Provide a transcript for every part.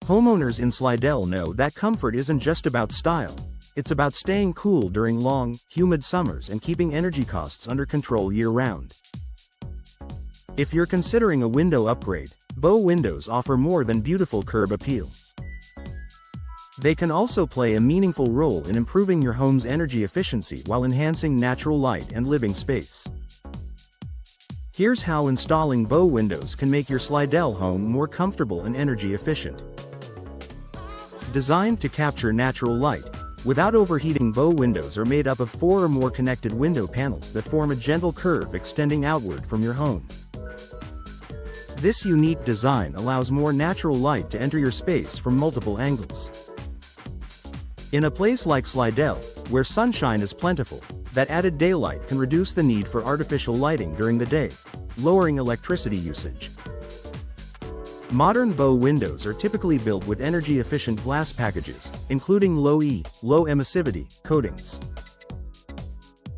Homeowners in Slidell know that comfort isn't just about style. It's about staying cool during long, humid summers and keeping energy costs under control year-round. If you're considering a window upgrade, Bow Windows offer more than beautiful curb appeal. They can also play a meaningful role in improving your home's energy efficiency while enhancing natural light and living space. Here's how installing Bow Windows can make your Slidell home more comfortable and energy efficient. Designed to capture natural light, without overheating, Bow Windows are made up of 4 or more connected window panels that form a gentle curve extending outward from your home. This unique design allows more natural light to enter your space from multiple angles. In a place like Slidell, where sunshine is plentiful, that added daylight can reduce the need for artificial lighting during the day, lowering electricity usage. Modern Bow Windows are typically built with energy-efficient glass packages, including low-E, low-emissivity coatings.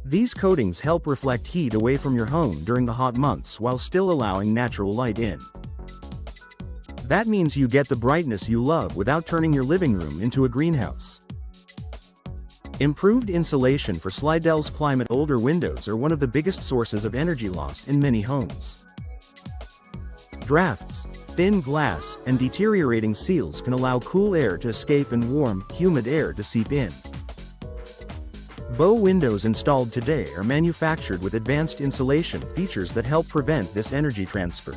These coatings help reflect heat away from your home during the hot months while still allowing natural light in. That means you get the brightness you love without turning your living room into a greenhouse. Improved insulation for Slidell's climate. Older windows are one of the biggest sources of energy loss in many homes. Drafts, thin glass, and deteriorating seals can allow cool air to escape and warm, humid air to seep in. Bow Windows installed today are manufactured with advanced insulation features that help prevent this energy transfer.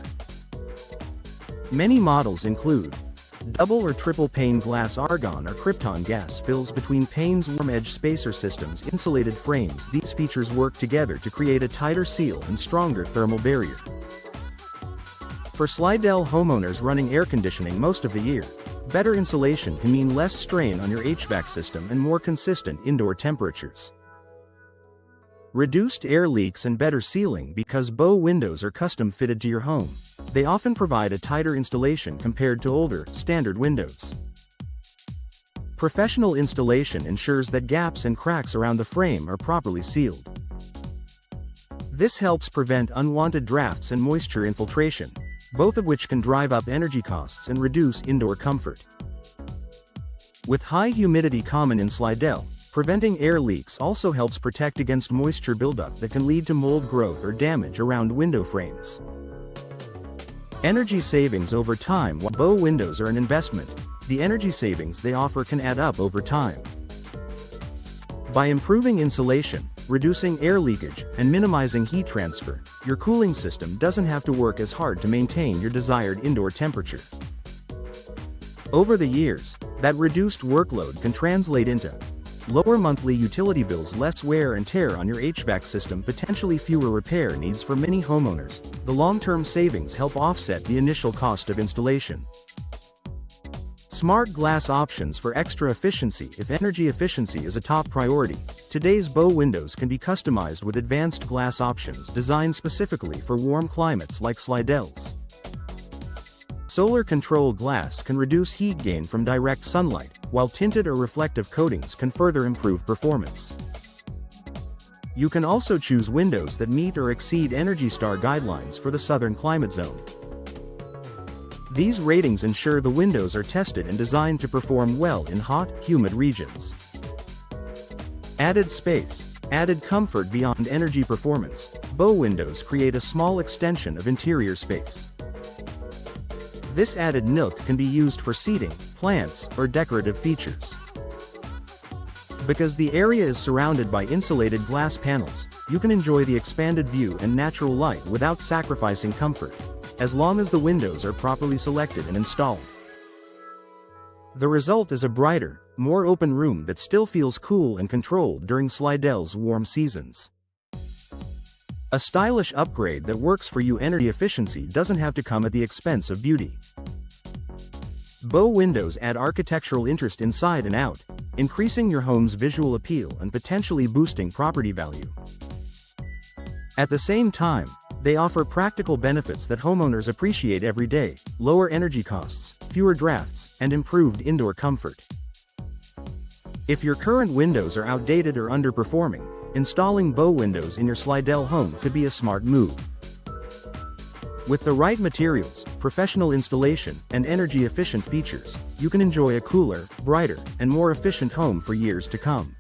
Many models include double or triple pane glass, argon or krypton gas fills between panes, warm edge spacer systems, insulated frames. These features work together to create a tighter seal and stronger thermal barrier. For Slidell homeowners running air conditioning most of the year, better insulation can mean less strain on your HVAC system and more consistent indoor temperatures. Reduced air leaks and better sealing. Because Bow Windows are custom fitted to your home, they often provide a tighter installation compared to older, standard windows. Professional installation ensures that gaps and cracks around the frame are properly sealed. This helps prevent unwanted drafts and moisture infiltration, both of which can drive up energy costs and reduce indoor comfort. With high humidity common in Slidell, preventing air leaks also helps protect against moisture buildup that can lead to mold growth or damage around window frames. Energy savings over time. While Bow Windows are an investment, the energy savings they offer can add up over time. By improving insulation, reducing air leakage, and minimizing heat transfer, your cooling system doesn't have to work as hard to maintain your desired indoor temperature. Over the years, that reduced workload can translate into lower monthly utility bills, less wear and tear on your HVAC system, potentially fewer repair needs for many homeowners. The long-term savings help offset the initial cost of installation. Smart glass options for extra efficiency. If energy efficiency is a top priority, today's Bow Windows can be customized with advanced glass options designed specifically for warm climates like Slidell's. Solar control glass can reduce heat gain from direct sunlight, while tinted or reflective coatings can further improve performance. You can also choose windows that meet or exceed Energy Star guidelines for the southern climate zone. These ratings ensure the windows are tested and designed to perform well in hot, humid regions. Added space, added comfort. Beyond energy performance, Bow Windows create a small extension of interior space. This added nook can be used for seating, plants, or decorative features. Because the area is surrounded by insulated glass panels, you can enjoy the expanded view and natural light without sacrificing comfort, as long as the windows are properly selected and installed. The result is a brighter, more open room that still feels cool and controlled during Slidell's warm seasons. A stylish upgrade that works for you. Energy efficiency doesn't have to come at the expense of beauty. Bow Windows add architectural interest inside and out, increasing your home's visual appeal and potentially boosting property value. At the same time, they offer practical benefits that homeowners appreciate every day: lower energy costs, fewer drafts, and improved indoor comfort. If your current windows are outdated or underperforming, installing Bow Windows in your Slidell home could be a smart move. With the right materials, professional installation, and energy-efficient features, you can enjoy a cooler, brighter, and more efficient home for years to come.